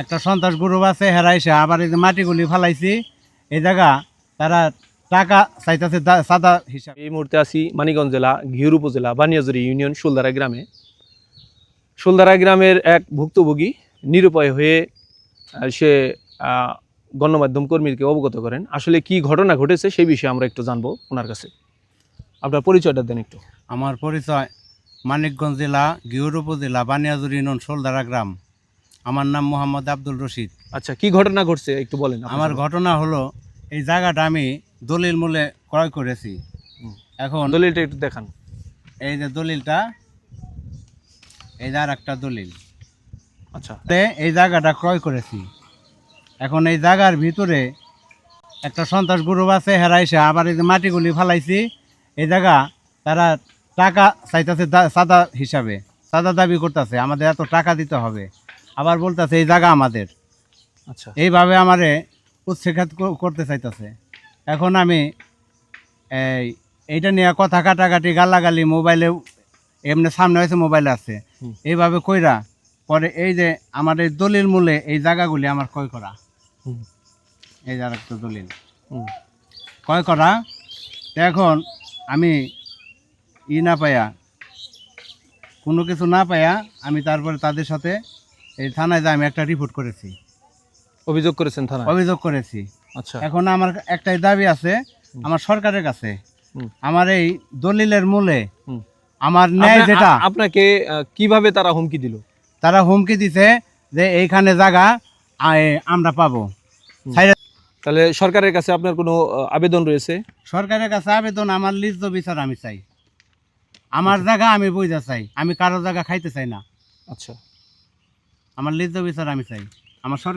একটা সন্ত্রাস গ্রুপ আছে, হেরাইছে আবার এই যে মাটিগুলি ফালাইছি এই জায়গা তারা টাকা চাইতেছে সাদা হিসাব। এই মুহূর্তে আছি মানিকগঞ্জ জেলা ঘিওর উপজেলা বানিয়াজুরি ইউনিয়ন শুলদারা গ্রামে। শুলদারা গ্রামের এক ভুক্তভোগী নিরুপায় হয়ে সে গণমাধ্যম কর্মীকে অবগত করেন। আসলে কি ঘটনা ঘটেছে সেই বিষয়ে আমরা একটু জানবো ওনার কাছে। আপনার পরিচয়টা দেন একটু। আমার পরিচয় মানিকগঞ্জ জেলা ঘিওর উপজেলা বানিয়াজুরি ইউনিয়ন শুলদারা গ্রাম। আমার নাম মোহাম্মদ আব্দুল রশিদ। আচ্ছা, কি ঘটনা ঘটছে একটু বলেন। আমার ঘটনা হলো এই জায়গাটা আমি দলিল মূল্যে ক্রয় করেছি। এখন দলিলটা একটু দেখান। এই যে দলিলটা, এই যে আর একটা দলিল। আচ্ছা, এই জায়গাটা ক্রয় করেছি। এখন এই জায়গার ভিতরে একটা সন্ত্রাস গ্রুপ আছে, হেরাইছে আবার এই যে মাটিগুলি ফালাইছি এই জায়গা তারা টাকা চাইতেছে সাদা হিসাবে, সাদা দাবি করতেছে আমাদের এত টাকা দিতে হবে, আবার বলতেছে এই জায়গা আমাদের। আচ্ছা, এইভাবে আমারে উৎসাহিত করতে চাইতেছে। এখন আমি এইটা নিয়ে কথা কাটাকাটি গালাগালি মোবাইলে এমনি সামনে হয়েছে, মোবাইলে আছে, এইভাবে কইরা পরে এই যে আমার এই দলিল মূলে এই জায়গাগুলি আমার ক্রয় করা। এই যে আর একটা দলিল ক্রয় করা। তো এখন আমি না পাইয়া, কোনো কিছু না পাইয়া আমি তারপরে তাদের সাথে এই থানায় যে আমি একটা রিপোর্ট করেছি, অভিযোগ করেছেন থানায়? অভিযোগ করেছি। আচ্ছা, এখন আমার একটাই দাবি আছে আমার সরকারের কাছে, আমার এই দলিলের মূলে আমার ন্যায় যেটা। আপনাকে কিভাবে তারা হুমকি দিল? তারা হুমকি দিছে যে এইখানে জায়গা আমরা পাবো। তাহলে সরকারের কাছে আপনার কোনো আবেদন রয়েছে? সরকারের কাছে আবেদন, আমার লিজ্জ বিচার আমি চাই, আমার জায়গা আমি বুঝা চাই, আমি কারো জায়গা খাইতে চাই না। আচ্ছা, আমার লিজ্জ বিচার আমি চাই, আমার সরকার